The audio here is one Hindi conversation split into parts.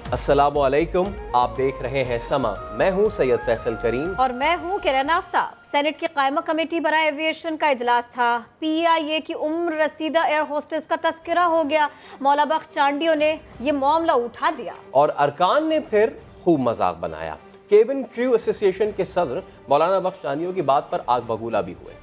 अस्सलामु अलैकुम, आप देख रहे हैं समा। मैं हूं सैयद फैसल करीम और मैं हूं किरण आफ्ताब। सेनेट की कायमा कमेटी बराए एविएशन का इजलास था। PIA की उम्र रसीदा एयर होस्टेस का तस्करा हो गया। मौला बख्श चांडियों ने ये मामला उठा दिया और अरकान ने फिर खूब मजाक बनाया। केबिन क्रू एसोसिएशन के सदर मौलाना बख्श चांडियों की बात पर आग बगूला भी हुए।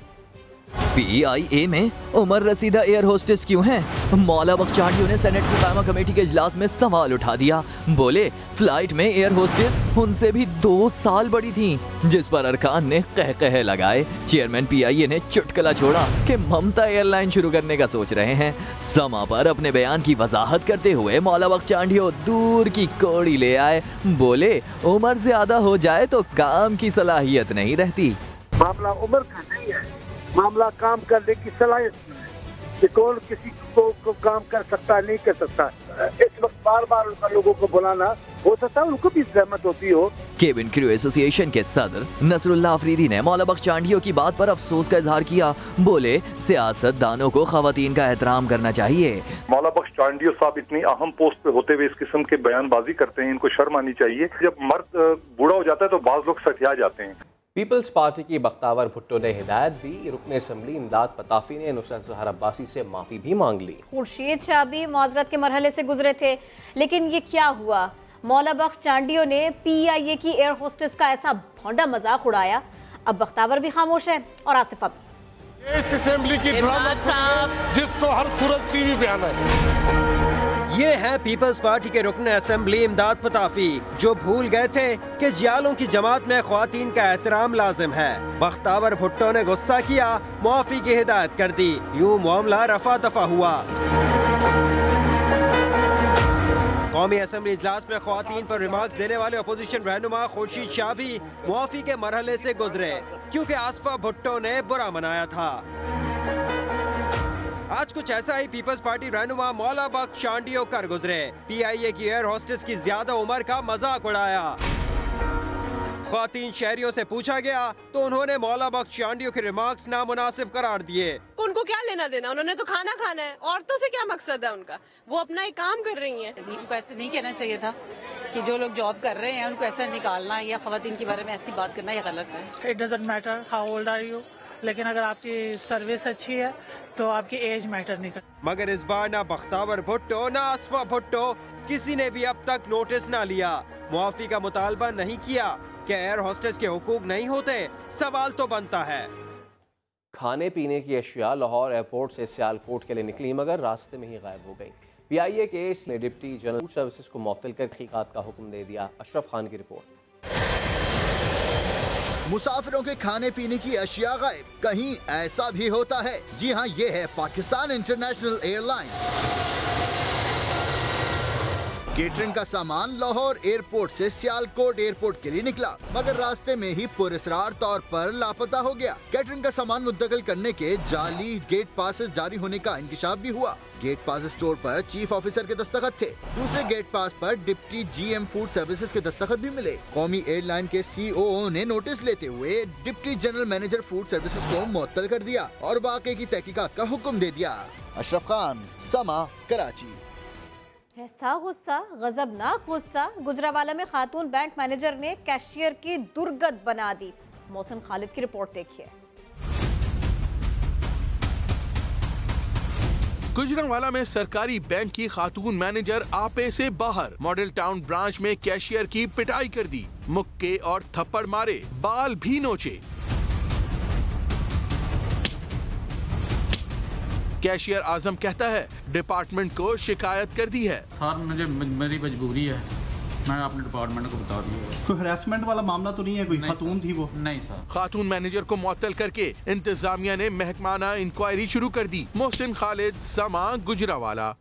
PIA में उमर रसीदा एयर होस्टेस क्यों हैं? मौला बख्श चांडियों ने सेनेट की कायमा कमेटी के इजलास में सवाल उठा दिया। बोले फ्लाइट में एयर होस्टेस उनसे भी 2 साल बड़ी थी, जिस पर अरकान ने कह लगाए। चेयरमैन PIA ने चुटकुला छोड़ा कि ममता एयरलाइन शुरू करने का सोच रहे हैं। समा पर अपने बयान की वजाहत करते हुए मौला बख्श चांडियों दूर की कौड़ी ले आए। बोले उम्र ज्यादा हो जाए तो काम की सलाहियत नहीं रहती। मामला उम्र का नहीं है, मामला काम करने की सलाहियत है कि कौन किसी को काम कर सकता है, नहीं कर सकता। इस वक्त बार बार उनका लोगों को बुलाना, हो सकता है उनको भी सहमत होती हो। केबिन क्रू एसोसिएशन के सदर नसरुल्लाह अफरीदी ने मौला बख्श चांडियों की बात पर अफसोस का इजहार किया। बोले सियासतदानों को खवातीन का एहतराम करना चाहिए। मौला बख्श चांडियो साहब इतनी अहम पोस्ट पे होते हुए इस किस्म के बयानबाजी करते हैं, इनको शर्म आनी चाहिए। जब मर्द बूढ़ा हो जाता है तो बाज लोग सठिया जाते हैं। पीपल्स पार्टी की बख्तावर भुट्टो ने हिदायत दी। रुकन असम्बली इमदाद पताफी ने नुसरत जहर अब्बासी से माफी भी मांग ली। खुर्शीद शाह भी मुआज़रत के मरहले से गुजरे थे, लेकिन ये क्या हुआ? मौला बख्श चांडियों ने PIA की एयर होस्टेस का ऐसा भौंडा मजाक उड़ाया। अब बख्तावर भी खामोश है और आसिफा भी। इस असेंबली की ड्रामा जिसको हर सूरत TV बयान है। ये है पीपल्स पार्टी के रुकन असेंबली इमदाद पताफी, जो भूल गए थे कि जियालों की जमात में ख्वातीन का एहतराम लाजिम है। बख्तावर भुट्टो ने गुस्सा किया, मुआफी की हिदायत कर दी। यूं मामला रफा दफा हुआ। कौमी असेंबली इजलास में ख्वातीन पर रिमार्क देने वाले अपोजिशन रहनुमा खुर्शीद शाह भी मुआफी के मरहले से गुजरे, क्योंकि आसिफा भुट्टो ने बुरा मनाया था। आज कुछ ऐसा ही पीपल्स पार्टी रहनुमा मौला बख्श चांडियों कर गुजरे। PIA की एयर होस्टेस की ज्यादा उम्र का मजाक उड़ाया। ख्वातीन शहरियों से पूछा गया तो उन्होंने मौला बख्श चांडियों के रिमार्क्स नामुनासिब करार दिए। उनको क्या लेना देना, उन्होंने तो खाना खाना है। औरतों से क्या मकसद है उनका? वो अपना एक काम कर रही हैं। उनको ऐसे नहीं कहना चाहिए था कि जो लोग जॉब कर रहे हैं उनको ऐसा निकालना या खवातीन के बारे में ऐसी बात करना, ये गलत है। It doesn't matter how old are you, लेकिन अगर आपकी सर्विस अच्छी है तो आपकी एज मैटर नहीं करती। मगर इस बार ना बख्तावर भुट्टो ना आसिफा भुट्टो किसी ने भी अब तक नोटिस ना लिया, मुआफी का मुतालबा नहीं किया। क्या एयर होस्टेस के हुकूक नहीं होते? सवाल तो बनता है। खाने पीने की अशिया लाहौर एयरपोर्ट से सियालकोट के लिए निकली, मगर रास्ते में ही गायब हो गई। PIA केस ने डिप्टी जनरल फूड सर्विसेज को मुअत्तल कर तहकीकात का हुक्म दे दिया। अशरफ खान की रिपोर्ट। मुसाफिरों के खाने पीने की अशिया गायब, कहीं ऐसा भी होता है? जी हाँ, ये है पाकिस्तान इंटरनेशनल एयरलाइन। केटरिंग का सामान लाहौर एयरपोर्ट से सियालकोट एयरपोर्ट के लिए निकला, मगर रास्ते में ही पुरस्रार तौर पर लापता हो गया। केटरिंग का सामान मुंतकिल करने के जाली गेट पासेस जारी होने का इंकशाफ भी हुआ। गेट पास स्टोर पर चीफ ऑफिसर के दस्तखत थे, दूसरे गेट पास पर डिप्टी GM फूड सर्विसेज के दस्तखत भी मिले। कौमी एयरलाइन के COO ने नोटिस लेते हुए deputy general manager food services को मुअत्तल कर दिया और वाक़े की तहकीकात का हुक्म दे दिया। अशरफ खान, समा, कराची। ऐसा गुस्सा, गजबनाक गुस्सा। गुजरावाला में खातून बैंक मैनेजर ने कैशियर की दुर्गत बना दी। मोहसिन खालिद की रिपोर्ट देखिए। गुजरावाला में सरकारी बैंक की खातून मैनेजर आपे से बाहर। मॉडल टाउन ब्रांच में कैशियर की पिटाई कर दी, मुक्के और थप्पड़ मारे, बाल भी नोचे। कैशियर आजम कहता है डिपार्टमेंट को शिकायत कर दी है। सर मुझे मेरी मजबूरी है, मैंने अपने डिपार्टमेंट को बता दिया। कोई हरासमेंट वाला मामला तो नहीं है? कोई खातून थी वो? नहीं सर। खातून मैनेजर को मुअत्तल करके इंतजामिया ने महकमाना इंक्वायरी शुरू कर दी। मोहसिन खालिद, समा, गुजरावाला।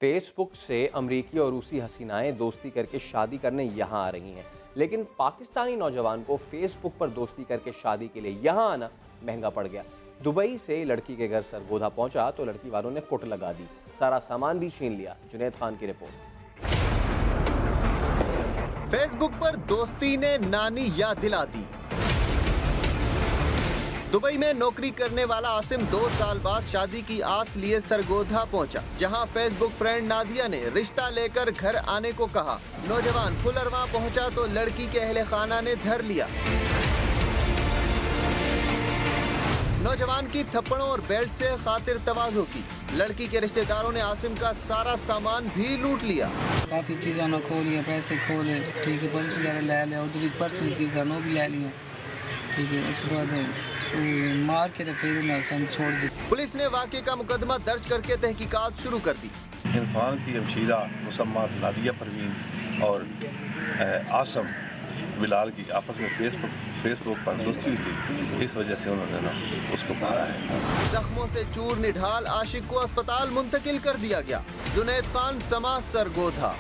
फेसबुक से अमरीकी और रूसी हसीनाएं दोस्ती करके शादी करने यहाँ आ रही हैं, लेकिन पाकिस्तानी नौजवान को फेसबुक पर दोस्ती करके शादी के लिए यहाँ आना महंगा पड़ गया। दुबई से लड़की के घर सरगोधा पहुंचा तो लड़की वालों ने कुट लगा दी, सारा सामान भी छीन लिया। जुनैद खान की रिपोर्ट। फेसबुक पर दोस्ती ने नानी याद दिला दी। दुबई में नौकरी करने वाला आसिम 2 साल बाद शादी की आस लिए सरगोधा पहुंचा, जहां फेसबुक फ्रेंड नादिया ने रिश्ता लेकर घर आने को कहा। नौजवान फुलरवा पहुंचा तो लड़की के अहले खाना ने धर लिया। नौजवान की थप्पड़ों और बेल्ट से खातिर तवाज़ो की। लड़की के रिश्तेदारों ने आसिम का सारा सामान भी लूट लिया। काफ़ी चीज़ों ने खो लिया, पैसे खोले, ठीक है, पर्स वगैरह ले लिया, उधर पर्सनल चीज़ें भी ले लिया, ठीक है। उसके बाद मार के तो फिर उन्हें छोड़ दी। पुलिस ने वाक़े का मुकदमा दर्ज करके तहकीकात शुरू कर दी। इरफान की हमशीरा मुसम्मा नादिया परवीन और आसम बिलाल की आपस में फेसबुक पर दोस्ती हुई थी, इस वजह से उन्होंने ना उसको मारा है। जख्मों से चूर निढाल आशिक को अस्पताल मुंतकिल कर दिया गया। जुनैद खान, समा, सरगोधा।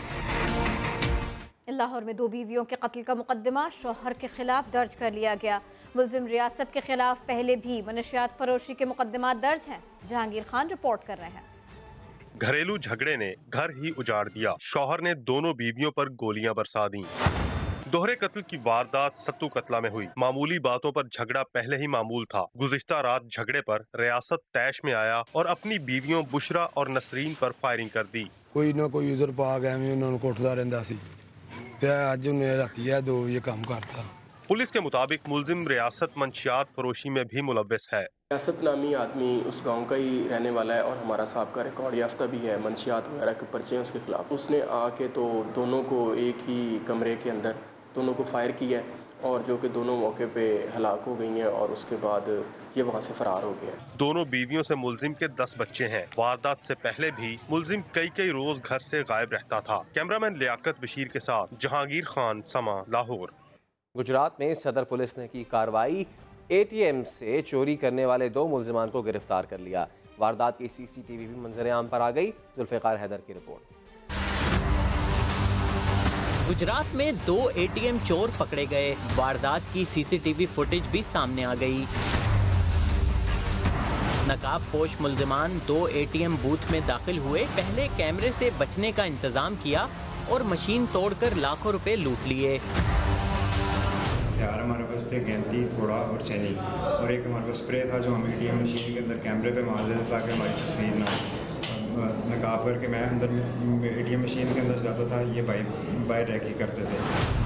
लाहौर में 2 बीवियों के कत्ल का मुकदमा शौहर के खिलाफ दर्ज कर लिया गया। मुलजिम रियासत के खिलाफ पहले भी मनशियात फरोशी के मुकदमात दर्ज हैं। जहांगीर खान रिपोर्ट कर रहे हैं। घरेलू झगड़े ने घर ही उजाड़ दिया। शौहर ने दोनों बीवियों पर गोलियां बरसा दी। दोहरे कत्ल की वारदात सत्तू कतला में हुई। मामूली बातों पर झगड़ा पहले ही मामूल था। गुज़िश्ता रात झगड़े पर रियासत तैश में आया और अपनी बीवियों बुशरा और नसरीन पर फायरिंग कर दी। कोई ना कोई यूजर पा गया, उन्होंने कोटदा रहंदा सी ते अज उन्हें राती है 2 ये काम करता। पुलिस के मुताबिक मुलजिम रियासत मंशियात फरोशी में भी मुलव्वस है। रियासत नामी आदमी उस गांव का ही रहने वाला है और हमारा साहब का रिकॉर्ड याफ्ता भी है। मंशियात वगैरह के पर्चे हैं उसके खिलाफ। उसने आके तो दोनों को एक ही कमरे के अंदर दोनों को फायर किया और जो कि दोनों मौके पे हलाक हो गई हैं और उसके बाद ये वहाँ से फरार हो गया। दोनों बीवियों से मुलजिम के 10 बच्चे हैं। वारदात से पहले भी मुलजिम कई रोज घर से गायब रहता था। कैमरामैन लियाकत बशीर के साथ जहांगीर खान, समा, लाहौर। गुजरात में सदर पुलिस ने की कार्रवाई। ATM से चोरी करने वाले 2 मुलजिमान को गिरफ्तार कर लिया। वारदात की CCTV भी मंजर आम पर आ गई। जुल्फ़िकार हैदर की रिपोर्ट। गुजरात में 2 ATM चोर पकड़े गए। वारदात की CCTV फुटेज भी सामने आ गई। नकाबपोश मुल्जिमान 2 ATM बूथ में दाखिल हुए। पहले कैमरे से बचने का इंतजाम किया और मशीन तोड़कर लाखों रुपए लूट लिए। हथियार हमारे पास थे, गैंती, थोड़ा और चैनी, और एक हमारे पास स्प्रे था जो हम ATM मशीन के अंदर कैमरे पे मार देते ताकि हमारी तस्वीर ना नकाब करके मैं अंदर ATM मशीन के अंदर जाता था, ये बाहर रह के करते थे।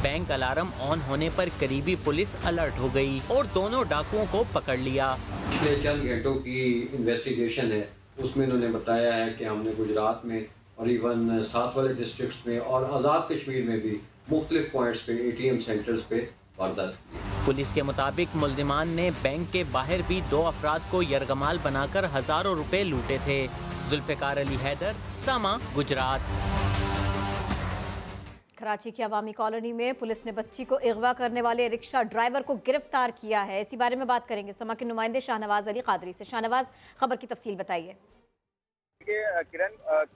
बैंक अलार्म ऑन होने पर करीबी पुलिस अलर्ट हो गई और दोनों डाकुओं को पकड़ लिया। पिछले चंद घंटों की इन्वेस्टिगेशन है, उसमें उन्होंने बताया है कि हमने गुजरात में और इवन साथ वाले डिस्ट्रिक्ट्स में और आज़ाद कश्मीर में भी मुख्तलिफ पॉइंट्स पे ATM सेंटर्स पे वारदात की। पुलिस के मुताबिक मुल्जिमान ने बैंक के बाहर भी 2 अफराद को यरगमाल बनाकर हजारों रुपए लूटे थे। जुल्फ़िकार अली हैदर, समा, गुजरात। कराची की अवामी कॉलोनी में पुलिस ने बच्ची को अगवा करने वाले रिक्शा ड्राइवर को गिरफ्तार किया है। इसी बारे में बात करेंगे समा के नुमाइंदे शाहनवाज अली कादरी से। शाहनवाज, खबर की तफसील बताइए। किरण,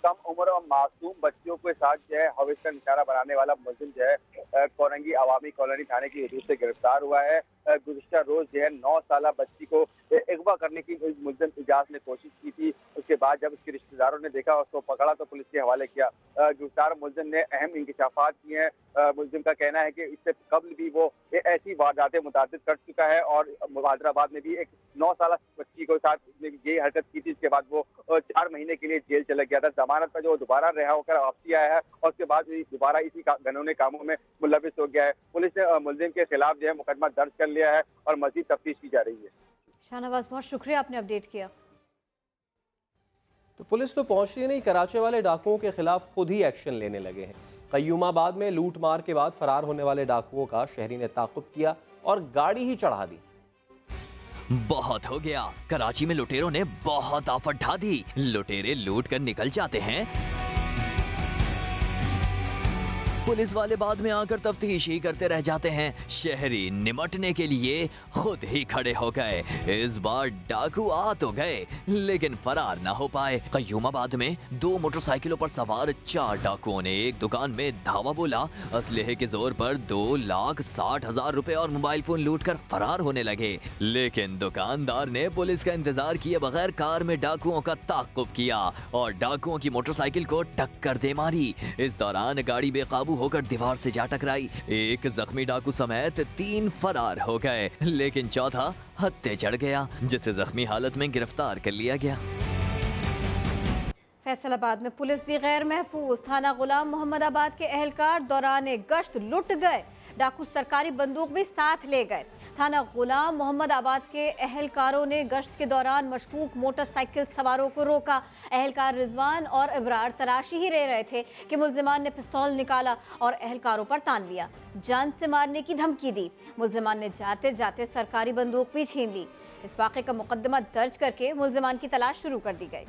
कम उम्र और मासूम बच्चियों के साथ जो है हवेश का निशाना बनाने वाला मुलजिम जो है कोरंगी अवामी कॉलोनी थाने की हदूद से गिरफ्तार हुआ है। गुज़िश्ता रोज जो है 9 साल बच्ची को अगवा करने की मुलजिम इजाज ने कोशिश की थी। उसके बाद जब उसके रिश्तेदारों ने देखा, उसको पकड़ा तो पुलिस के हवाले किया। गिरफ्तार मुलजिम ने अहम इंकशाफात किए हैं। मुलजिम का कहना है कि इससे कबल भी वो ऐसी वारदातें मुतअद्दिद कर चुका है और हैदराबाद में भी एक 9 साल बच्ची के साथ ये हरकत की थी। इसके बाद वो 4 महीने के लिए जेल चला गया था। जमानत पर जो दोबारा रिहा होकर वापसी आया है और उसके बाद दोबारा इसी घनौने कामों में मुलविस हो गया है। पुलिस ने मुलजिम के खिलाफ जो है मुकदमा दर्ज कर लिया है और मजीद तफ्तीश की जा रही है। शाहनवाज, बहुत शुक्रिया, आपने अपडेट किया। तो पुलिस तो पहुंचती नहीं, कराची वाले डाकुओं के खिलाफ खुद ही एक्शन लेने लगे हैं। कय्यूमाबाद में लूट मार के बाद फरार होने वाले डाकुओं का शहरी ने ताक़ुब किया और गाड़ी ही चढ़ा दी। बहुत हो गया, कराची में लुटेरों ने बहुत आफत ढा दी। लुटेरे लूट कर निकल जाते हैं, पुलिस वाले बाद में आकर तफ्तीश ही करते रह जाते हैं। शहरी निमटने के लिए खुद ही खड़े हो गए। इस बार डाकू आ तो गए लेकिन फरार ना हो पाए। कय्यूमाबाद में 2 मोटरसाइकिलों पर सवार 4 डाकुओं ने एक दुकान में धावा बोला। असलहे के जोर पर 2,60,000 रुपए और मोबाइल फोन लूटकर फरार होने लगे। लेकिन दुकानदार ने पुलिस का इंतजार किए बगैर कार में डाकुओं का ताक़ुब किया और डाकुओं की मोटरसाइकिल को टक्कर दे मारी। इस दौरान गाड़ी बेकाबू बेकाबू होकर दीवार से जा टकराई। एक जख्मी डाकू समेत 3 फरार हो गए, लेकिन चौथा हत्थे चढ़ गया, जिसे जख्मी हालत में गिरफ्तार कर लिया गया। फैसलाबाद में पुलिस भी गैर महफूज। थाना गुलाम मोहम्मदाबाद के अहलकार दौरान गश्त लुट गए, डाकू सरकारी बंदूक भी साथ ले गए। थाना गुलाम मोहम्मदाबाद के अहलकारों ने गश्त के दौरान मशकूक मोटरसाइकिल सवारों को रोका। अहलकार रिजवान और इब्रार तलाशी ही रह रहे थे कि मुल्जिमान ने पिस्तौल निकाला और अहलकारों पर तान लिया, जान से मारने की धमकी दी। मुल्जिमान ने जाते जाते सरकारी बंदूक भी छीन ली। इस वाक़े का मुकदमा दर्ज करके मुल्जिमान की तलाश शुरू कर दी गई।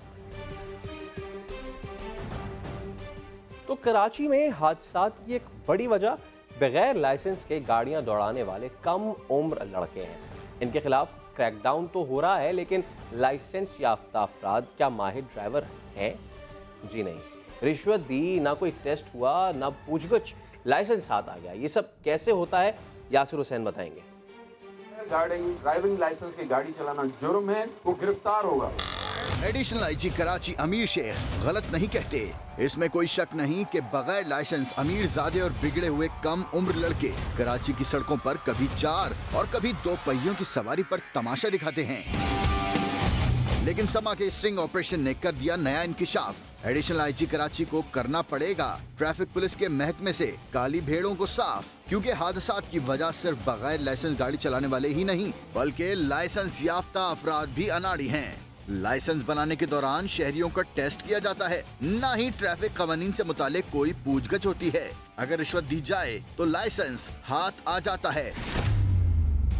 तो कराची में हादसात की एक बड़ी वजह बगैर लाइसेंस के गाड़ियां दौड़ाने वाले कम उम्र लड़के हैं। इनके खिलाफ क्रैकडाउन तो हो रहा है, लेकिन लाइसेंस याफ्ता अफराद क्या माहिर ड्राइवर हैं? जी नहीं। रिश्वत दी, ना कोई टेस्ट हुआ, ना पूछगछ, लाइसेंस हाथ आ गया। ये सब कैसे होता है, यासिर हुसैन बताएंगे। गाड़ी ड्राइविंग लाइसेंस की गाड़ी चलाना जुर्म है, वो गिरफ्तार होगा। एडिशनल आईजी कराची अमीर शेख गलत नहीं कहते। इसमें कोई शक नहीं कि बगैर लाइसेंस अमीर ज़ादे और बिगड़े हुए कम उम्र लड़के कराची की सड़कों पर कभी 4 और कभी 2 पहियों की सवारी पर तमाशा दिखाते हैं। लेकिन समा के स्ट्रिंग ऑपरेशन ने कर दिया नया इंकिशाफ। एडिशनल आईजी कराची को करना पड़ेगा ट्रैफिक पुलिस के महकमे से काली भेड़ों को साफ, क्योंकि हादसात की वजह सिर्फ बगैर लाइसेंस गाड़ी चलाने वाले ही नहीं, बल्कि लाइसेंस याफ्ता अफराद भी अनाड़ी हैं। लाइसेंस बनाने के दौरान शहरियों का टेस्ट किया जाता है, न ही ट्रैफिक कवानीन से मुतालिक कोई पूछगछ होती है। अगर रिश्वत दी जाए तो लाइसेंस हाथ आ जाता है।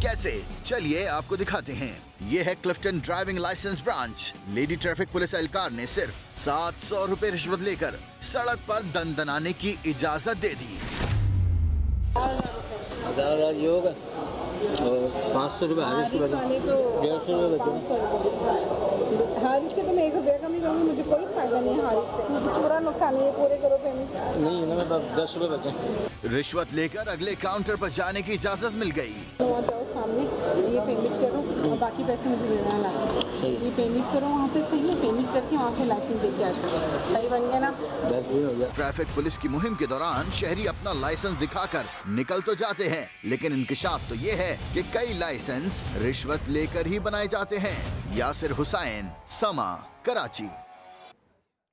कैसे? चलिए आपको दिखाते हैं। ये है Clifton driving license branch. Lady traffic police एहलकार ने सिर्फ 700 रुपए रिश्वत लेकर सड़क पर दंदनाने की इजाजत दे दी। 1000 योग और 500 रुपए हारिस के बदले 150 रुपए हारिस के तो मैं 1 रुपया कम ही कहूँगी, मुझे कोई फायदा नहीं है हारिस से, मुझे पूरा नुकसान है। पूरे करो पेमेंट। नहीं, मेरे पास 10 रुपए बचे। रिश्वत लेकर अगले काउंटर पर जाने की इजाजत मिल गई। वहाँ जाओ सामने, ये पेमेंट करो और बाकी पैसे मुझे देना है। ये पेमेंट करो वहाँ से, सही है, पेमेंट करके वहाँ से लाइसेंस देके आते हैं। सही बन गया ना? बस हो गया। ट्रैफिक पुलिस की मुहिम के दौरान शहरी अपना लाइसेंस दिखाकर निकल तो जाते हैं, लेकिन इंकिशाफ तो ये है कि कई लाइसेंस रिश्वत लेकर ही बनाए जाते हैं। यासिर हुसैन, समा, कराची।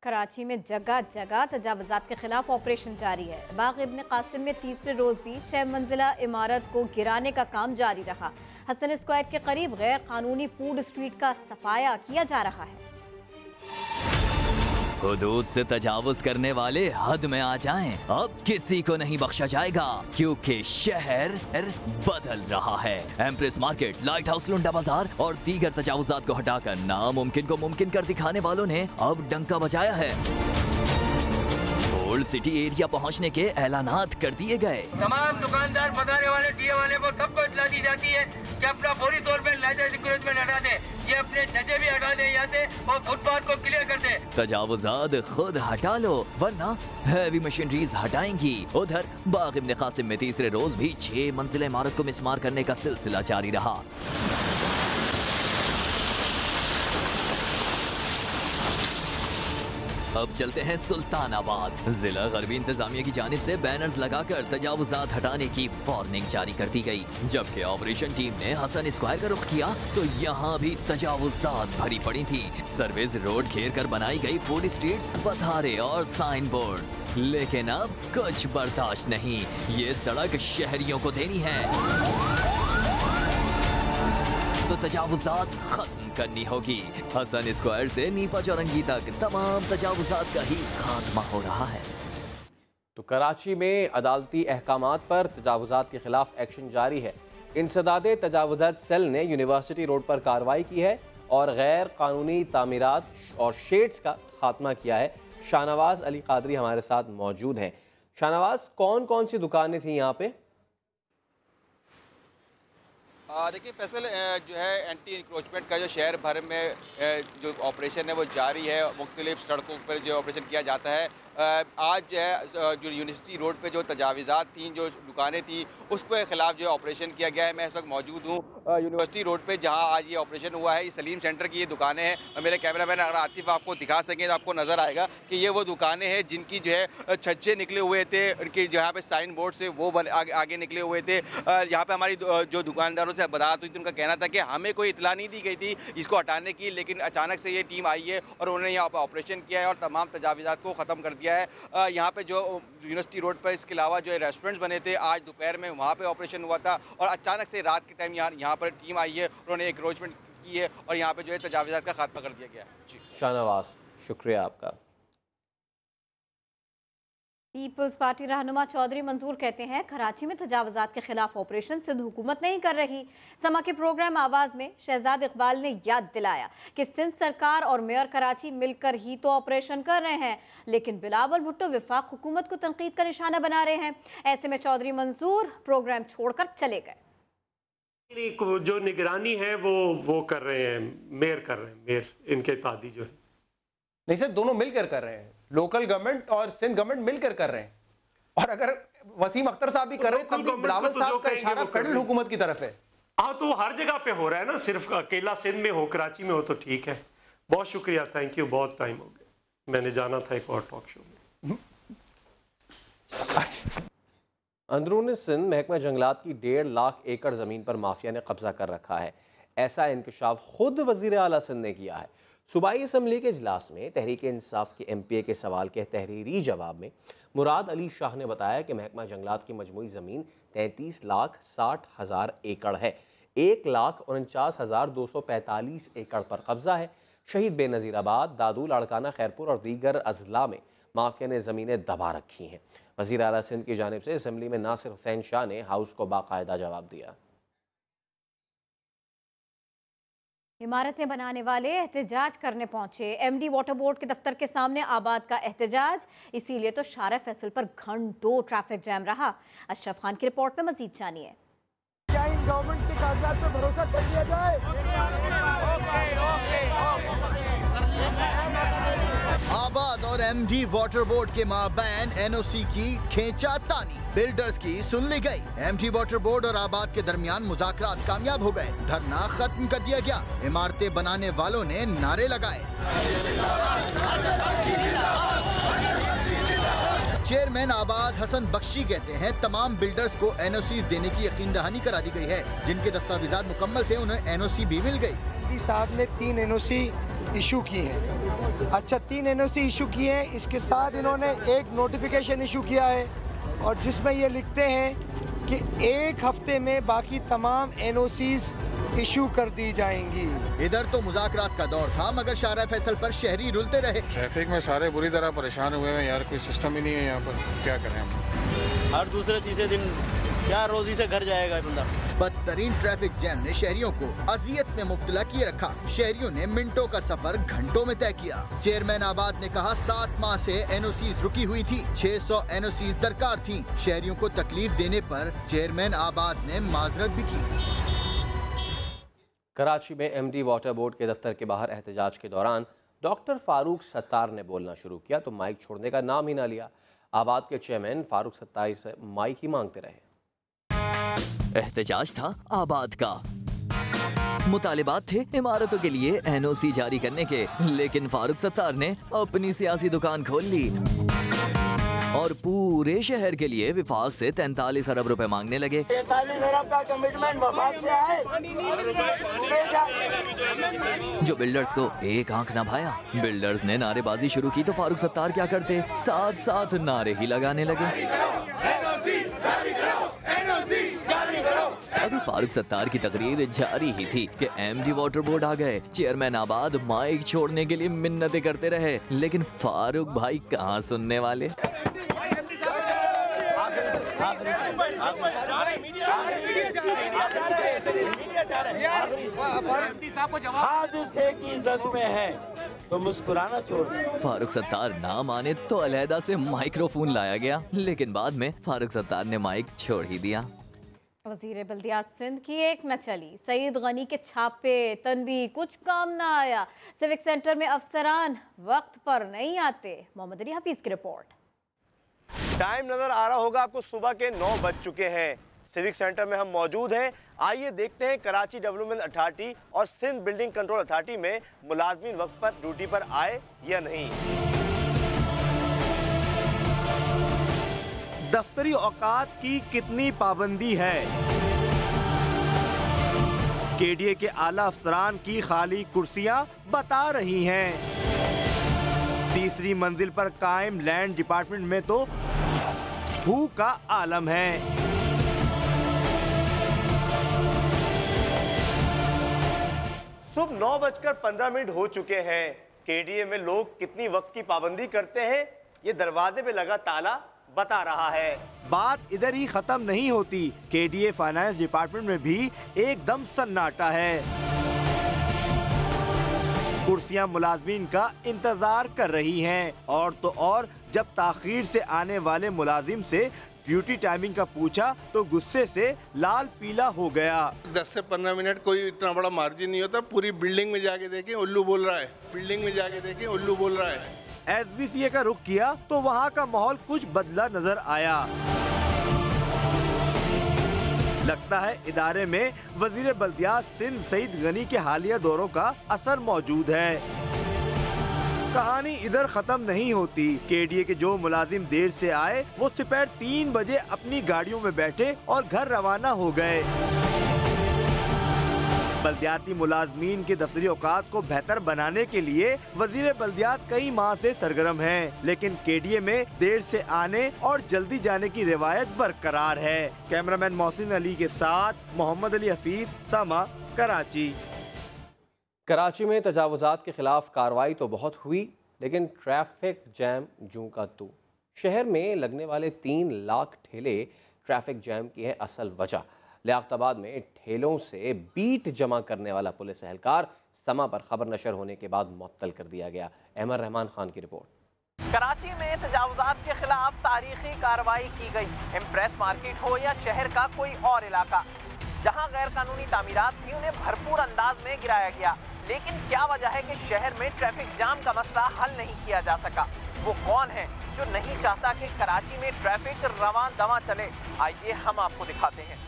कराची में जगह जगह तजावुज़ात के खिलाफ ऑपरेशन जारी है। बाग इब्न कासिम में तीसरे रोज भी 6 मंजिला इमारत को गिराने का काम जारी रहा। हसन स्क्वायर के करीब गैर कानूनी फूड स्ट्रीट का सफाया किया जा रहा है। हुदूद से तजावुज करने वाले हद में आ जाएं। अब किसी को नहीं बख्शा जाएगा, क्योंकि शहर बदल रहा है। एम्प्रेस मार्केट, लाइट हाउस, लुंडा बाजार और दीगर तजावुजात को हटाकर नामुमकिन को मुमकिन कर दिखाने वालों ने अब डंका बजाया है। ओल्ड सिटी एरिया पहुंचने के ऐलानात कर दिए गए। तमाम दुकानदार, बाजार वाले, टीए वाले को सबको इत्तला दी जाती है कि अपना फौरी तौर पर लाइसेंस इंक्रोचमेंट हटा दे, ये अपने धज्जे भी हटा दे यहाँ से और फुटपाथ को क्लियर कर दे। तजावुजात खुद हटा लो, वरना हैवी मशीनरीज हटाएंगी। उधर बाग इब्न कासिम में तीसरे रोज भी 6 मंजिला इमारत को मिसमार करने का सिलसिला जारी रहा। अब चलते हैं सुल्तानाबाद। जिला गरबी इंतजामिया की जानिब से बैनर्स लगाकर तजावुजात हटाने की वार्निंग जारी कर दी गई। जबकि ऑपरेशन टीम ने हसन स्क्वायर का रुख किया तो यहाँ भी तजावुजात भरी पड़ी थी। सर्विस रोड घेर कर बनाई गई फूड स्ट्रीट्स, बधारे और साइन बोर्ड्स। लेकिन अब कुछ बर्दाश्त नहीं, ये सड़क शहरियों को देनी है तो तजावुजात खत्म करनी होगी। हसन स्क्वायर से नीपा चौरंगी तक तमाम तजावुजात का ही खात्मा हो रहा है। तो कराची में अदालती अहकामात पर तजावुजात के खिलाफ एक्शन जारी है। इंसदादे तजावुजात सेल ने यूनिवर्सिटी रोड पर कार्रवाई की है और गैर कानूनी तामीरात और शेड्स का खात्मा किया है। शाहनवाज अली कादरी हमारे साथ मौजूद हैं। शाहनवाज, कौन कौन सी दुकानें थी यहाँ पे? देखिए फैसल, जो है एंटी इंक्रोचमेंट का जो शहर भर में जो ऑपरेशन है वो जारी है। मुख्तलिफ सड़कों पर जो ऑपरेशन किया जाता है, आज जो है जो यूनिवर्सिटी रोड पे जो तजावीज़ात थी, जो दुकानें थी, उस के ख़िलाफ़ जो ऑपरेशन किया गया है। मैं इस वक्त मौजूद हूँ यूनिवर्सिटी रोड पे, जहाँ आज ये ऑपरेशन हुआ है। ये सलीम सेंटर की ये दुकानें हैं और मेरे कैमरामैन अगर आतिफ आपको दिखा सकें तो आपको नज़र आएगा कि ये वो दुकानें हैं जिनकी जो है छज्जे निकले हुए थे, उनके जो यहाँ पे साइन बोर्ड से वो आगे निकले हुए थे। यहाँ पे हमारी जो दुकानदारों से बात हुई थी, उनका कहना था कि हमें कोई इतला नहीं दी गई थी इसको हटाने की, लेकिन अचानक से ये टीम आई है और उन्होंने यहाँ पर ऑपरेशन किया है और तमाम तजावीज़ात को ख़त्म कर दिया है। यहाँ पे जो यूनिवर्सिटी रोड पर इसके अलावा जो रेस्टोरेंट्स बने थे, आज दोपहर में वहाँ पे ऑपरेशन हुआ था और अचानक से रात के टाइम यहाँ पर टीम आई है, उन्होंने एंक्रोचमेंट की है और यहाँ पे जो है तजावीज़ात का खात्मा कर दिया गया है। जी शाहनवाज, शुक्रिया आपका। पीपल्स पार्टी रहनुमा चौधरी मंजूर कहते हैं कराची में तजावजात के खिलाफ ऑपरेशन सिंध हुकूमत नहीं कर रही। समा के प्रोग्राम आवाज़ में शहजाद इकबाल ने याद दिलाया कि सिंध सरकार और मेयर कराची मिलकर ही तो ऑपरेशन कर रहे हैं, लेकिन बिलावल भुट्टो विफाक हुकूमत को तनकीद का निशाना बना रहे हैं। ऐसे में चौधरी मंजूर प्रोग्राम छोड़कर चले गए। जो निगरानी है वो कर रहे हैं, मेयर कर रहे हैं, मेयर इनके तादी जो है। नहीं सर, दोनों मिलकर कर रहे हैं, लोकल गवर्नमेंट और सिंध गवर्नमेंट मिलकर कर रहे हैं। और अगर वसीम अख्तर साहब भी कर रहे हैं तब भी बिलावल साहब का इशारा फेडरल हुकूमत की तरफ है। हाँ, तो हर जगह पे हो रहा है ना, सिर्फ अकेला सिंध में हो, कराची में हो तो ठीक है। बहुत शुक्रिया, थैंक यू। बहुत टाइम हो गया, मैंने जाना था एक और टॉक शो में। अंदरूनी सिंध महकमा जंगलात की 1.5 लाख एकड़ ज़मीन पर माफिया ने कब्जा कर रखा है। ऐसा इंकशाफ खुद वज़ीर आला सिंध ने किया है। सूबाई असम्बली के इजलास में तहरीक इंसाफ के MPA के सवाल के तहरीरी जवाब में मुराद अली शाह ने बताया कि महकमा जंगलात की मजमूई ज़मीन 33,60,000 एकड़ है। 1,49,245 एकड़ पर कब्जा है। शहीद बेनज़ीराबाद, दादू, लाड़काना, खैरपुर और दीगर अजला में माफिया ने ज़मीनें दबा रखी हैं। वज़ीर आला सिंध की जानिब से असम्बली में नासिर हुसैन शाह ने हाउस को बाकायदा जवाब दिया। इमारतें बनाने वाले एहतजाज करने पहुंचे। MD वाटर बोर्ड के दफ्तर के सामने आबाद का एहतजाज, इसीलिए तो शारा फैसल पर घंटों ट्रैफिक जैम रहा। अशरफ खान की रिपोर्ट में मजीद जानिए। क्या इन गवर्नमेंट के कागजात पर भरोसा कर लिया जाए? आबाद और MD वाटर बोर्ड के माबैन NOC की खींचातानी बिल्डर्स की सुन ली गई। MD वाटर बोर्ड और आबाद के दरमियान मुज़ाकरात कामयाब हो गए। धरना खत्म कर दिया गया। इमारतें बनाने वालों ने नारे लगाए। चेयरमैन आबाद हसन बख्शी कहते हैं तमाम बिल्डर्स को NOC देने की यकीन दहानी करा दी गई है। जिनके दस्तावेजात मुकम्मल थे उन्हें NOC भी मिल गई। साहब ने 3 NOC इशू की हैं। अच्छा, 3 NOC इशू किए हैं, इसके साथ इन्होंने एक नोटिफिकेशन इशू किया है और जिसमें ये लिखते हैं कि 1 हफ्ते में बाकी तमाम NOCs इशू कर दी जाएंगी। इधर तो मुज़ाकरात का दौर था, मगर शारा फैसल पर शहरी रुलते रहे। ट्रैफिक में सारे बुरी तरह परेशान हुए हैं यार, कोई सिस्टम ही नहीं है यहाँ पर, क्या करें हम। हर दूसरे तीसरे दिन क्या रोजी से घर जाएगा बंदा। बदतरीन ट्रैफिक जैम ने शहरियों को अजियत में मुब्तला किए रखा। शहरियों ने मिनटों का सफर घंटों में तय किया। चेयरमैन आबाद ने कहा 7 माह से NOCs रुकी हुई थी, 600 NOCs दरकार थी। शहरियों को तकलीफ देने पर चेयरमैन आबाद ने माजरत भी की। कराची में MD वाटर बोर्ड के दफ्तर के बाहर एहतजाज के दौरान डॉक्टर फारूक सत्तार ने बोलना शुरू किया तो माइक छोड़ने का नाम ही ना लिया। आबाद के चेयरमैन फारूक सत्तार से माइक ही मांगते रहे। एहतजाज था आबाद का, मुतालिबात थे इमारतों के लिए NOC जारी करने के, लेकिन फारूक सत्तार ने अपनी सियासी दुकान खोल ली और पूरे शहर के लिए विफाक से 43 अरब रुपए मांगने लगे। 43 अरब का कमिटमेंट वफाक से आए। जो बिल्डर्स को एक आंख न भाया। बिल्डर्स ने नारेबाजी शुरू की तो फारूक सत्तार क्या करते, साथ साथ नारे ही लगाने लगे। अभी फारूक सत्तार की तकरीर जारी ही थी कि MD वाटर बोर्ड आ गए। चेयरमैन आबाद माइक छोड़ने के लिए मिन्नतें करते रहे, लेकिन फारूक भाई कहाँ सुनने वाले। हादसे की जद में है तो मुस्कुराना छोड़। फारूक सत्तार ना माने तो अलहदा से माइक्रोफोन लाया गया, लेकिन बाद में फारूक सत्तार ने माइक छोड़ ही दिया। वजीर बल्दियात सिंध की एक न चली, सईद गनी के छापे तनबी कुछ काम ना आया। सिविक सेंटर में अफसरान वक्त पर नहीं आते। मोहम्मद अली हफीज की रिपोर्ट। टाइम नजर आ रहा होगा आपको, सुबह के 9 बज चुके हैं। सिविक सेंटर में हम मौजूद हैं। आइए देखते हैं कराची डेवलपमेंट अथॉरिटी और सिंध बिल्डिंग कंट्रोल अथॉरिटी में मुलाजमीन वक्त पर ड्यूटी पर आए या नहीं। दफ्तरी औकात की कितनी पाबंदी है? केडीए के आला अफसरान की खाली कुर्सियां बता रही हैं। तीसरी मंजिल पर कायम लैंड डिपार्टमेंट में तो हू का आलम है। सुबह 9:15 हो चुके हैं। केडीए में लोग कितनी वक्त की पाबंदी करते हैं ये दरवाजे पे लगा ताला बता रहा है। बात इधर ही खत्म नहीं होती। केडीए फाइनेंस डिपार्टमेंट में भी एकदम सन्नाटा है। कुर्सियां मुलाजमीन का इंतजार कर रही हैं और तो और जब ताखीर से आने वाले मुलाजिम से ड्यूटी टाइमिंग का पूछा तो गुस्से से लाल पीला हो गया। 10 से 15 मिनट कोई इतना बड़ा मार्जिन नहीं होता। पूरी बिल्डिंग में जाके देखें उल्लू बोल रहा है, बिल्डिंग में जाके देखें उल्लू बोल रहा है। एसबीसीए का रुख किया तो वहाँ का माहौल कुछ बदला नजर आया। लगता है इदारे में वजीर बल्दियात सिंध सईद गनी के हालिया दौरों का असर मौजूद है। कहानी इधर खत्म नहीं होती। केडीए के जो मुलाजिम देर से आए वो दोपहर 3 बजे अपनी गाड़ियों में बैठे और घर रवाना हो गए। बल्दियाती मुलाजमीन के दफ्तरी औकात को बेहतर बनाने के लिए वजीर बल्दियात कई माह से सरगर्म हैं, लेकिन केडीए में देर से आने और जल्दी जाने की रिवायत बरकरार है। कैमरामैन मोहसिन अली के साथ मोहम्मद अली हफीज, समा, कराची। कराची में तजावुजात के खिलाफ कार्रवाई तो बहुत हुई, लेकिन ट्रैफिक जैम जूं का तू। शहर में लगने वाले 3 लाख ठेले ट्रैफिक जैम की है असल वजह। लियाकताबाद में ठेलों से बीट जमा करने वाला पुलिस एहलकार समा पर खबर नशर होने के बाद मुअत्तल कर दिया गया। अहमद रहमान खान की रिपोर्ट। कराची में तजावुजात के खिलाफ तारीखी कार्रवाई की गई। इम्प्रेस मार्केट हो या शहर का कोई और इलाका, जहां गैर कानूनी तामीरात थी उन्हें भरपूर अंदाज में गिराया गया। लेकिन क्या वजह है कि शहर में ट्रैफिक जाम का मसला हल नहीं किया जा सका? वो कौन है जो नहीं चाहता कि कराची में ट्रैफिक रवां दवां चले? आइए हम आपको दिखाते हैं।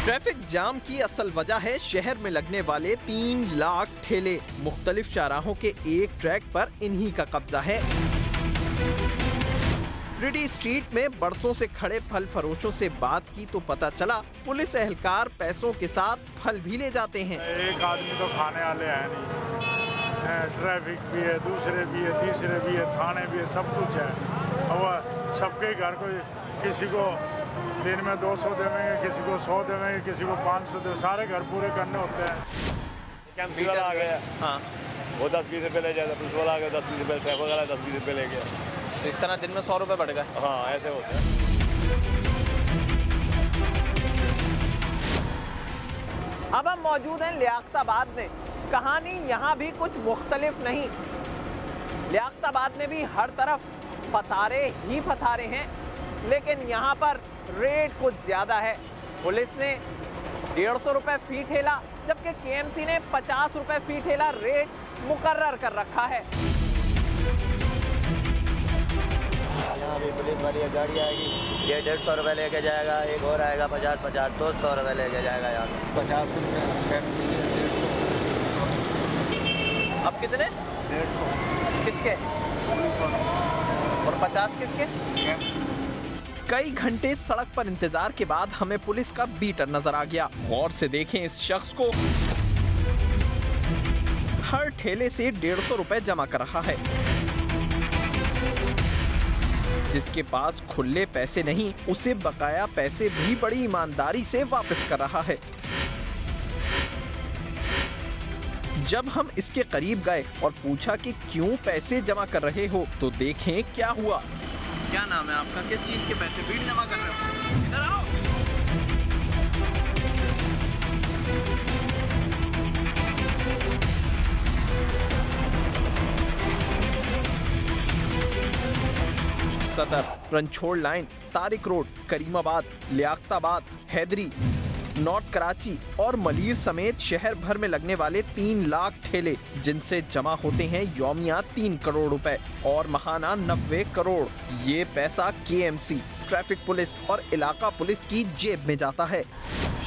ट्रैफिक जाम की असल वजह है शहर में लगने वाले 3 लाख ठेले। मुख्तलिफ शाहराहों के एक ट्रैक पर इन्हीं का कब्जा है। रिडी स्ट्रीट में बरसों से खड़े फल फरोशों से बात की तो पता चला पुलिस एहलकार पैसों के साथ फल भी ले जाते हैं। एक आदमी तो खाने वाले हैं नहीं, ट्रैफिक भी है, दूसरे भी है, तीसरे भी है, थाने भी है, सब कुछ है। और सबके घर को किसी को दिन में 200 देंगे, किसी को 100 देंगे, किसी को 500 देंगे, सारे घर पूरे करने होते हैं। कैंप वाला आ गया, हाँ, वो 10-20 रुपये ले जाएगा, पुलिस वाला आ गया 10-20 रुपये, ट्रैफिक वाला 10-20 रुपये ले गया। तो इस तरह दिन में 100 रुपये बढ़ गए। हाँ, ऐसे होता है। अब हम मौजूद हैं लियाकताबाद में। कहानी यहाँ भी कुछ मुख्तलिफ नहीं। लियाकताबाद में भी हर तरफ पथारे ही पथारे हैं, लेकिन यहाँ पर रेट कुछ ज्यादा है। पुलिस ने 150 रुपये फी ठेला, जबकि केएमसी ने 50 रुपये फी ठेला रेट मुकर्रर कर रखा है। अभी पुलिस वाली गाड़ी आएगी, ये 150 रुपये लेके जाएगा, एक और आएगा 50-50, 200 रुपये लेके जाएगा। यहाँ 50 रुपये। अब कितने? 150 किसके और 50 किसके? कई घंटे सड़क पर इंतजार के बाद हमें पुलिस का बीटर नजर आ गया। गौर से देखें इस शख्स को। हर ठेले से 150 रुपए जमा कर रहा है। जिसके पास खुले पैसे नहीं, उसे बकाया पैसे भी बड़ी ईमानदारी से वापस कर रहा है। जब हम इसके करीब गए और पूछा कि क्यों पैसे जमा कर रहे हो, तो देखें क्या हुआ। क्या नाम है आपका? किस चीज के पैसे बीट जमा कर रहे हो? इधर आओ। सतर, Ranchhor line, Tariq road, Karimabad, Liaquatabad, Hyderi, north Karachi और मलीर समेत शहर भर में लगने वाले 3 लाख ठेले, जिनसे जमा होते हैं यौमिया 3 करोड़ रुपए और महाना 90 करोड़। ये पैसा KMC, ट्रैफिक पुलिस और इलाका पुलिस की जेब में जाता है।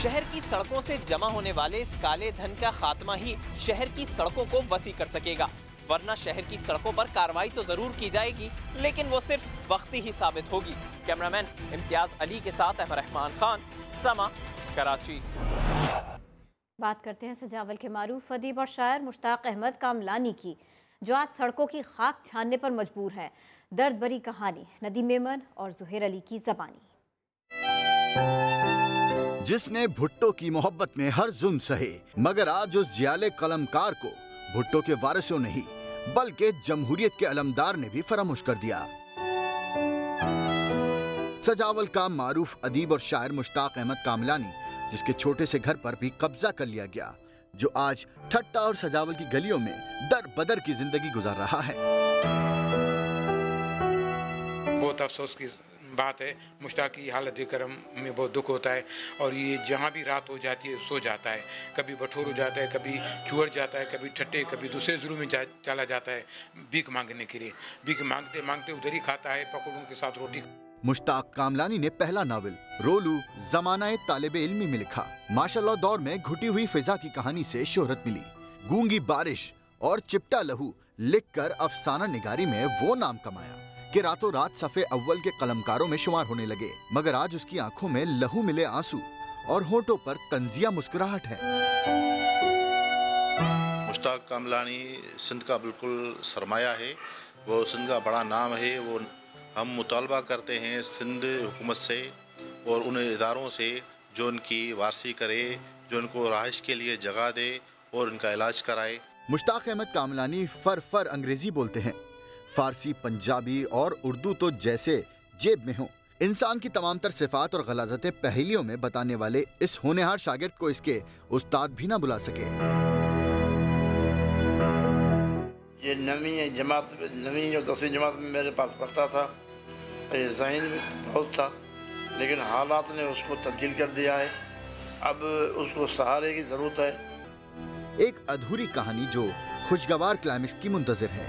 शहर की सड़कों से जमा होने वाले इस काले धन का खात्मा ही शहर की सड़कों को वसी कर सकेगा, वरना शहर की सड़कों पर कार्रवाई तो जरूर की जाएगी, लेकिन वो सिर्फ वक्ती ही साबित होगी। कैमरामैन इम्तियाज अली के साथ अहमद रहमान खान, समा, कराची। बात करते हैं सजावल के मारूफ अदीब और शायर मुश्ताक अहमद कामलानी की, जो आज सड़कों की खाक छानने पर मजबूर है। दर्द भरी कहानी नदीम मेमन और जुहेर अली की ज़बानी। जिसने भुट्टो की मोहब्बत में हर जुल्म सहे, मगर आज उस जियाले कलमकार को भुट्टो के वारिसों नहीं बल्कि जमहूरियत के अलमदार ने भी फरामोश कर दिया। सजावल का मारूफ अदीब और शायर मुश्ताक अहमद कामलानी, जिसके छोटे से घर पर भी कब्जा कर लिया गया, जो आज ठट्टा और सजावल की गलियों में दर बदर की जिंदगी गुजार रहा है। बहुत अफसोस की बात है। मुश्ताक की हालत देखकर हमें बहुत दुख होता है और ये जहाँ भी रात हो जाती है सो जाता है, कभी बठोर हो जाता है, कभी चुहर जाता है, कभी ठट्टे, कभी दूसरे जुर्म में चला जाता है भीख मांगने के लिए। भीख मांगते मांगते उधर ही खाता है पकौड़ों के साथ रोटी। मुश्ताक कामलानी ने पहला नावल रोलू ज़माना तालिबे इल्मी में लिखा। माशाअल्लाह दौर में घुटी हुई फिजा की कहानी से शोहरत मिली। गूंगी बारिश और चिपटा लहू लिखकर अफसाना निगारी में वो नाम कमाया कि रातों रात सफ़े अव्वल के कलमकारों में शुमार होने लगे। मगर आज उसकी आंखों में लहू मिले आंसू और होठों पर तंजिया मुस्कुराहट है। मुश्ताक कामलानी सिंध का बिल्कुल सरमाया है, वो सिंध का बड़ा नाम है। वो हम मुतालबा करते हैं सिंध हुकूमत से और उन इदारों से जो उनकी वारसी करे, जो उनको रहाइश के लिए जगह दे और उनका इलाज कराए। मुश्ताक अहमद कामलानी फर अंग्रेजी बोलते हैं। फारसी, पंजाबी और उर्दू तो जैसे जेब में हो। इंसान की तमाम तर सिफात और गलाजतें पहेलियों में बताने वाले इस होनहार शागिर्द को इसके उस्ताद भी ना बुला सके। ये नवी जो 10वीं जमात में मेरे पास पढ़ता था, ज़हन भी बहुत था, लेकिन हालात ने उसको तब्दील कर दिया है। अब उसको सहारे की ज़रूरत है। एक अधूरी कहानी जो खुशगवार क्लाइमेक्स की मुंतज़िर है।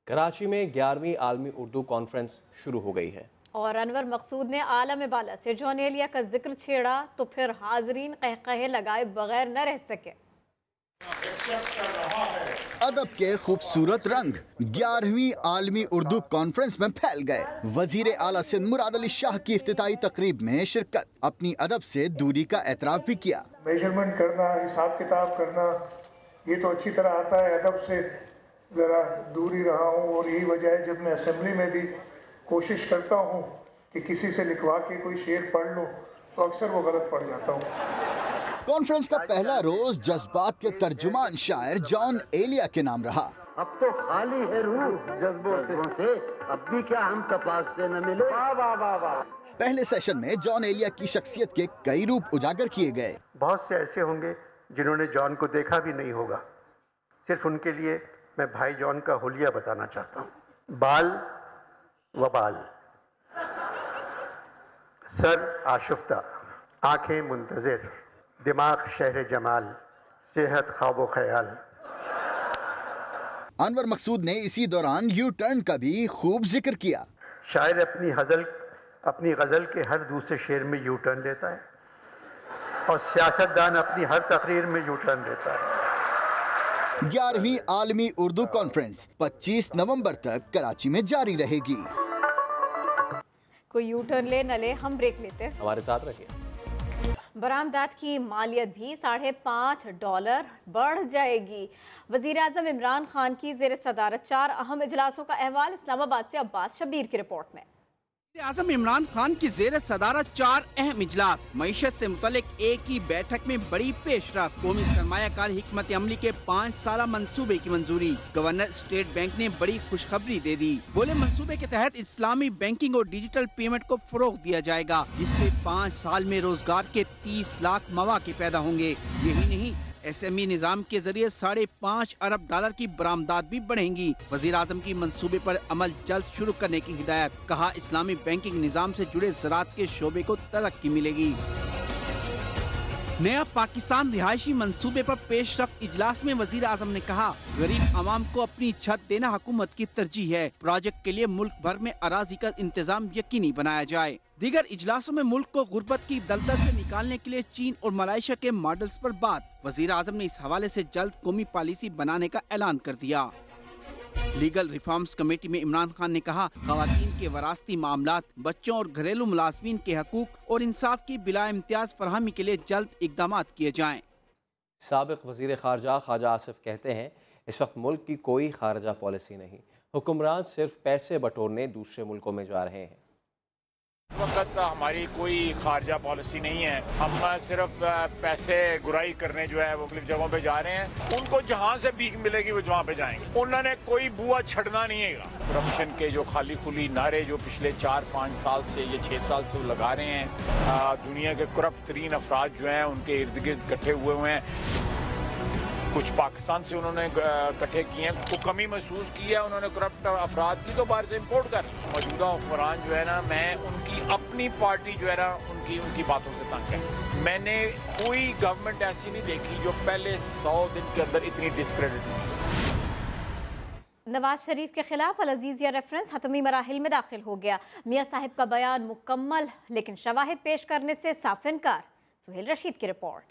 कराची में 11वीं आलमी उर्दू कॉन्फ्रेंस शुरू हो गई है और अनवर मकसूद ने आलम बाला से जॉन एलिया का जिक्र छेड़ा तो फिर हाजरीन कहकहे लगाए बगैर न रह सके। अदब के खूबसूरत रंग 11वीं आलमी उर्दू कॉन्फ्रेंस में फैल गए। वजीर आला सिंध मुराद अली शाह की इफ्तिताई तकरीब में शिरकत, अपनी अदब से दूरी का एतराफ भी किया। मेजरमेंट करना, हिसाब किताब करना, ये तो अच्छी तरह आता है। अदब से जरा दूरी रहा हूँ और यही वजह है जब मैं असेंबली में भी कोशिश करता हूँ कि किसी से लिखवा के कोई शेर पढ़ लूँ तो अक्सर वो गलत पढ़ जाता हूँ। कॉन्फ्रेंस का पहला रोज जज्बात के तर्जुमान शायर जॉन एलिया के नाम रहा। अब तो खाली है रूह जज्बों से, अब भी क्या हम तपास से न मिले। वाह वाह वाह वाह। पहले सेशन में जॉन एलिया की शख्सियत के कई रूप उजागर किए गए। बहुत से ऐसे होंगे जिन्होंने जॉन को देखा भी नहीं होगा। सिर्फ उनके लिए मैं भाई जॉन का हुलिया बताना चाहता हूँ। बाल वबाल, सर आशुफ्ता, आंखें मुंतजिर, दिमाग शहर जमाल, सेहत ख्वाबो ख्याल। अनवर मकसूद ने इसी दौरान यू टर्न का भी खूब जिक्र किया। शायर अपनी गजल के हर दूसरे शेर में यू टर्न लेता है और सियासतदान अपनी हर तकरीर में यू टर्न लेता है। 11वीं आलमी उर्दू कॉन्फ्रेंस 25 नवंबर तक कराची में जारी रहेगी। कोई यू टर्न ले न ले, हम ब्रेक लेते हैं। हमारे साथ रखिए। बरामदात की मालियत भी $5.5 बढ़ जाएगी। वज़ीर आज़म इमरान खान की ज़ेर सदारत 4 अहम इजलासों का अहवाल। इस्लामाबाद से अब्बास शब्बीर की रिपोर्ट में। आज़म इमरान खान की ज़ेर सदारत 4 अहम इजलास। मईशत से मुतल्लिक एक ही बैठक में बड़ी पेशरफ। कौमी सरमायाकार हिकमत अमली के 5 साला मंसूबे की मंजूरी। गवर्नर स्टेट बैंक ने बड़ी खुशखबरी दे दी। बोले मंसूबे के तहत इस्लामी बैंकिंग और डिजिटल पेमेंट को फरोग दिया जाएगा, जिससे 5 साल में रोजगार के 30 लाख मौके पैदा होंगे। यही नहीं, SME निज़ाम के जरिए $5.5 अरब की बरामदात भी बढ़ेंगी। वज़ीर आज़म की मंसूबे पर अमल जल्द शुरू करने की हिदायत। कहा इस्लामी बैंकिंग निज़ाम से जुड़े ज़राअत के शोबे को तरक्की मिलेगी। नया पाकिस्तान रिहायशी मंसूबे पर पेशरफ इजलास में वजीर आजम ने कहा, गरीब आवाम को अपनी छत देना हुकूमत की तरजीह है। प्रोजेक्ट के लिए मुल्क भर में अराजी का इंतजाम यकीनी बनाया जाए। दीगर इजलासों में मुल्क को गुर्बत की दलदल से निकालने के लिए चीन और मलेशिया के मॉडल्स पर बात। वजीर आजम ने इस हवाले से जल्द कौमी पॉलिसी बनाने का ऐलान कर दिया। लीगल रिफॉर्म्स कमेटी में इमरान खान ने कहा, खवातीन के वरासती मामलात, बच्चों और घरेलू मुलाजमीन के हकूक और इंसाफ की बिला इम्तियाज फरहमी के लिए जल्द इकदाम किए जाएं। साबिक वजीर खारजा ख्वाजा आसिफ कहते हैं, इस वक्त मुल्क की कोई खारजा पॉलिसी नहीं, हुक्मरान सिर्फ पैसे बटोरने दूसरे मुल्कों में जा रहे हैं। वक्त हमारी कोई खारजा पॉलिसी नहीं है, हम सिर्फ पैसे गुराई करने जो है वो मुख्तलिफ जगहों पे जा रहे हैं। उनको जहाँ से भीख मिलेगी वो वहाँ पे जाएंगे। उन्होंने कोई बुआ छड़ना नहीं है। करप्शन के जो खाली खुली नारे जो पिछले 4-5 साल से, ये 6 साल से वो लगा रहे हैं, दुनिया के करप्ट तरीन अफराद जो हैं उनके इर्द गिर्द इकट्ठे हुए हुए हैं। कुछ पाकिस्तान से उन्होंने इकट्ठे किए हैं, तो कमी महसूस की है उन्होंने करप्ट अफराद की, तो बाहर से इम्पोर्ट कर। मौजूदा हुक्मरान जो है ना, मैं उनकी अपनी पार्टी जो है ना उनकी बातों से तंग है। मैंने कोई गवर्नमेंट ऐसी नहीं देखी जो पहले 100 दिन के अंदर इतनी डिस्क्रेडिट हुई। नवाज शरीफ के खिलाफ अल अजीजिया रेफरेंस हतमी मराहिल में दाखिल हो गया। मियाँ साहिब का बयान मुकम्मल, लेकिन शवाहिद पेश करने से साफ इनकार। सुहेल रशीद की रिपोर्ट।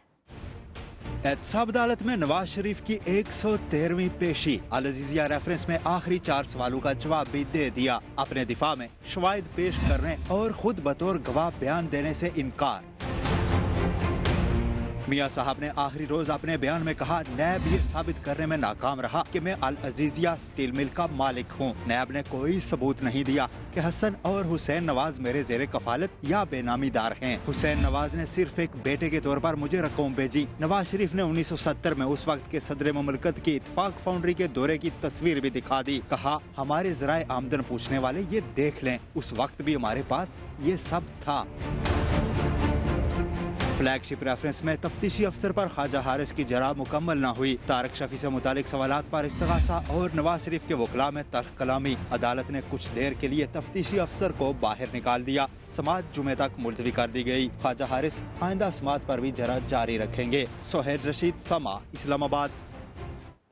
एहतसाब अदालत में नवाज शरीफ की 113वीं पेशी। अल अजीजिया रेफरेंस में आखिरी 4 सवालों का जवाब भी दे दिया। अपने दिफा में शवाहिद पेश करने और खुद बतौर गवाह बयान देने से इनकार। मियाँ साहब ने आखिरी रोज अपने बयान में कहा, नैब ये साबित करने में नाकाम रहा कि मैं अल अजीजिया स्टील मिल का मालिक हूँ। नैब ने कोई सबूत नहीं दिया कि हसन और हुसैन नवाज मेरे जेरे कफालत या बेनामीदार हैं। हुसैन नवाज ने सिर्फ एक बेटे के तौर पर मुझे रकम भेजी। नवाज शरीफ ने 1970 में उस वक्त के सदर मुमलकत की इत्तेफाक फाउंड्री के दौरे की तस्वीर भी दिखा दी। कहा, हमारे जराए आमदन पूछने वाले ये देख लें, उस वक्त भी हमारे पास ये सब था। फ्लैगशिप रेफरेंस में तफ्तीशी अफसर पर ख्वाजा हारिस की जरा मुकम्मल न हुई। तारक शफी से मुतालिक सवालात पर इस्तगासा और नवाज शरीफ के वकला में तल्ख कलामी। अदालत ने कुछ देर के लिए तफ्तीशी अफसर को बाहर निकाल दिया। समात जुमे तक मुलतवी कर दी गई। ख्वाजा हारिस आइंदा समात पर भी जरा जारी रखेंगे। सोहेल रशीद, समा, इस्लामाबाद।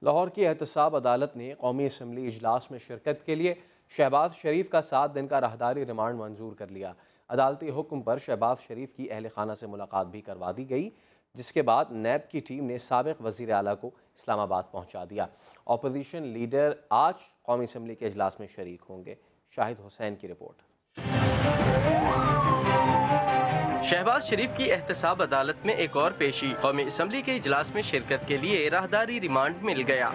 लाहौर की एहतसाब अदालत ने कौमी असम्बली इजलास में शिरकत के लिए शहबाज शरीफ का 7 दिन का राहदारी रिमांड मंजूर कर लिया। अदालती हुक्म पर शहबाज शरीफ की अहल खाना से मुलाकात भी करवा दी गई, जिसके बाद नैब की टीम ने साबिक वज़ीर आला को इस्लामाबाद पहुंचा दिया। अपोजिशन लीडर आज कौमी असम्बली के इजलास में शरीक होंगे। शाहिद हुसैन की रिपोर्ट। शहबाज शरीफ की एहतसाब अदालत में एक और पेशी। कौमी असम्बली के इजलास में शिरकत के लिए राहदारी रिमांड मिल गया।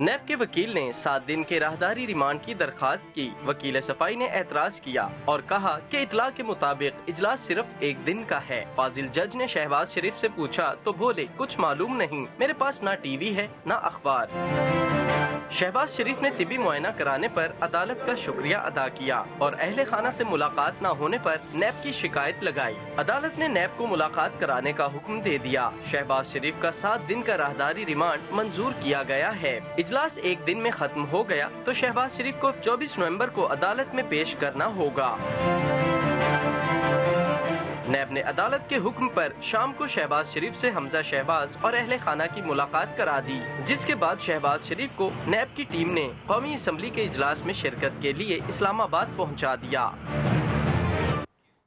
नैब के वकील ने 7 दिन के राहदारी रिमांड की दरखास्त की। वकील सफाई ने एतराज किया और कहा कि इतला के मुताबिक इजलास सिर्फ 1 दिन का है। फाजिल जज ने शहबाज शरीफ से पूछा तो बोले, कुछ मालूम नहीं, मेरे पास ना टीवी है ना अखबार। शहबाज शरीफ ने तिबी मुआयना कराने पर अदालत का शुक्रिया अदा किया और अहले खाना से मुलाकात न होने पर नैब की शिकायत लगाई। अदालत ने नैब को मुलाकात कराने का हुक्म दे दिया। शहबाज शरीफ का 7 दिन का राहदारी रिमांड मंजूर किया गया है। इजलास 1 दिन में खत्म हो गया तो शहबाज शरीफ को 24 नवंबर को अदालत में पेश करना होगा। नैब ने अदालत के हुक्म पर शाम को शहबाज शरीफ से हमजा शहबाज और अहले खाना की मुलाकात करा दी, जिसके बाद शहबाज शरीफ को नैब की टीम ने कौमी असम्बली के इजलास में शिरकत के लिए इस्लामाबाद पहुंचा दिया।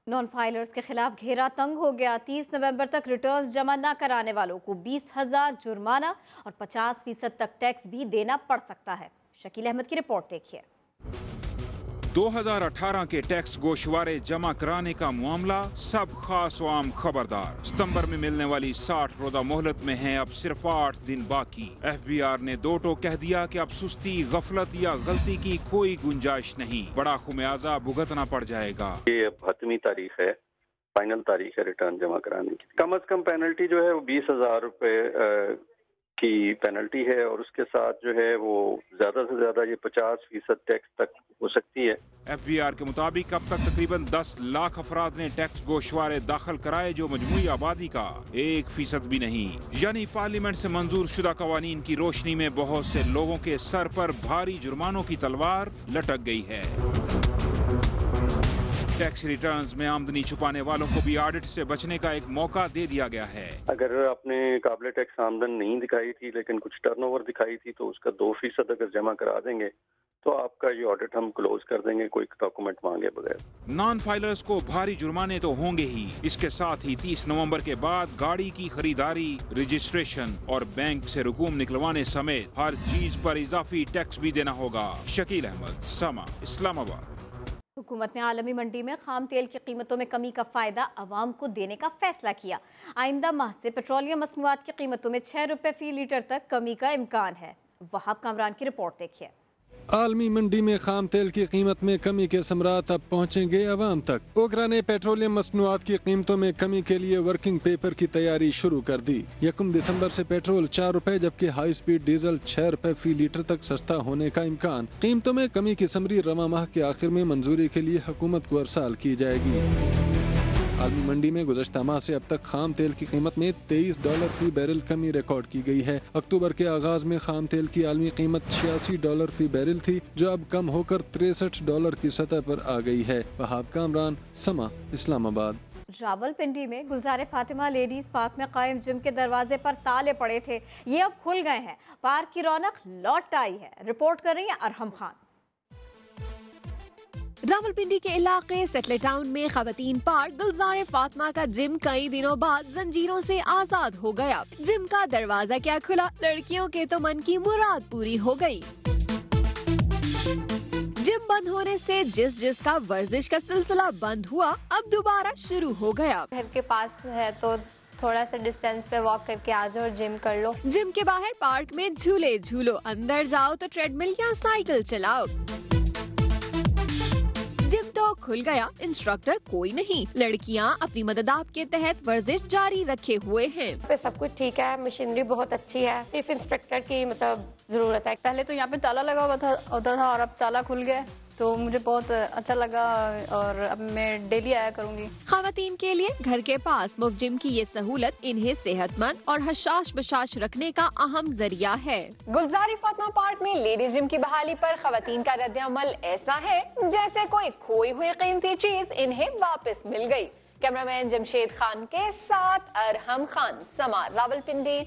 नॉन फाइलर्स के खिलाफ घेरा तंग हो गया। 30 नवंबर तक रिटर्न्स जमा न कराने वालों को 20,000 जुर्माना और 50% तक टैक्स भी देना पड़ सकता है। शकील अहमद की रिपोर्ट देखिए। 2018 के टैक्स गोशवारे जमा कराने का मामला, सब खास व आम खबरदार। सितंबर में मिलने वाली 60 रोजा मोहलत में है अब सिर्फ 8 दिन बाकी। FBR ने 2 टोक कह दिया कि अब सुस्ती, गफलत या गलती की कोई गुंजाइश नहीं, बड़ा खुमियाजा भुगतना पड़ जाएगा। ये अब 8वीं तारीख है, फाइनल तारीख है रिटर्न जमा कराने की। कम से कम पेनल्टी जो है वो 20,000 रुपए की पेनल्टी है और उसके साथ जो है वो ज्यादा से ज्यादा ये 50% टैक्स तक हो सकती है। FBR के मुताबिक अब तक तकरीबन 10 लाख अफराद ने टैक्स गोशवारे दाखिल कराए, जो मजमूई आबादी का 1% भी नहीं। यानी पार्लियामेंट से मंजूर शुदा कवानीन की रोशनी में बहुत से लोगों के सर पर भारी जुर्मानों की तलवार लटक गई है। टैक्स रिटर्न्स में आमदनी छुपाने वालों को भी ऑडिट से बचने का एक मौका दे दिया गया है। अगर आपने काबिल टैक्स आमदन नहीं दिखाई थी लेकिन कुछ टर्नओवर दिखाई थी तो उसका 2% अगर जमा करा देंगे तो आपका ये ऑडिट हम क्लोज कर देंगे, कोई डॉक्यूमेंट मांगे बगैर। नॉन फाइलर्स को भारी जुर्माने तो होंगे ही, इसके साथ ही 30 नवंबर के बाद गाड़ी की खरीदारी, रजिस्ट्रेशन और बैंक से रकूम निकलवाने समेत हर चीज पर इजाफी टैक्स भी देना होगा। शकील अहमद, समा, इस्लामाबाद। हुकूमत ने आलमी मंडी में खाम तेल की कीमतों में कमी का फायदा अवाम को देने का फैसला किया। आइंदा माह से पेट्रोलियम मसनूआत की कीमतों में 6 रुपए फी लीटर तक कमी का इम्कान है। वहाब कामरान की रिपोर्ट देखिए। आलमी मंडी में खाम तेल की कीमत में कमी के समरात अब पहुंचेंगे अवाम तक। ओगरा ने पेट्रोलियम मसनूआत की कीमतों में कमी के लिए वर्किंग पेपर की तैयारी शुरू कर दी। 1 दिसंबर से पेट्रोल 4 रुपए जबकि हाई स्पीड डीजल 6 रुपए फी लीटर तक सस्ता होने का इम्कान। कीमतों में कमी की समरी रवा माह के आखिर में मंजूरी के लिए हुकूमत को अरसाल की जाएगी। आलमी मंडी में गुज़श्ता माह से अब तक खाम तेल की कीमत में $23 फी बैरल कमी रिकॉर्ड की गई है। अक्टूबर के आगाज में खाम तेल की आलमी कीमत $86 फी बैरल थी, जो अब कम होकर $63 की सतह पर आ गई है। वहाब कामरान, समा, इस्लामाबाद। रावलपिंडी में गुलजार फातिमा लेडीज पार्क में कायम जिम के दरवाजे पर ताले पड़े थे, ये अब खुल गए हैं। पार्क की रौनक लौट आई है। रिपोर्ट कर रही है अरहम खान। रावलपिंडी के इलाके सेटले टाउन में खवातीन पार्क गुलजार फातिमा का जिम कई दिनों बाद जंजीरों से आजाद हो गया। जिम का दरवाजा क्या खुला, लड़कियों के तो मन की मुराद पूरी हो गई। जिम बंद होने से जिसका वर्जिश का सिलसिला बंद हुआ, अब दोबारा शुरू हो गया। घर के पास है तो थोड़ा सा डिस्टेंस पे वॉक करके आ जाओ और जिम कर लो। जिम के बाहर पार्क में झूले झूलो, अंदर जाओ तो ट्रेडमिल या साइकिल चलाओ। जिम तो खुल गया, इंस्ट्रक्टर कोई नहीं। लड़कियां अपनी मददाब के तहत वर्जिश जारी रखे हुए हैं। पे सब कुछ ठीक है, मशीनरी बहुत अच्छी है, सिर्फ इंस्ट्रक्टर की जरूरत है। पहले तो यहाँ पे ताला लगा हुआ था और अब ताला खुल गया, तो मुझे बहुत अच्छा लगा और अब मैं डेली आया करूंगी। खवातीन के लिए घर के पास मुफ्त जिम की ये सहूलत इन्हें सेहतमंद और हशाश बशाश रखने का अहम जरिया है। गुलजार फातिमा पार्क में लेडीज जिम की बहाली पर खवातीन का रद्द-ए-अमल ऐसा है जैसे कोई खोई हुई कीमती चीज इन्हें वापस मिल गई। कैमरामैन जमशेद खान के साथ अरहम खान, समा, रावलपिंडी।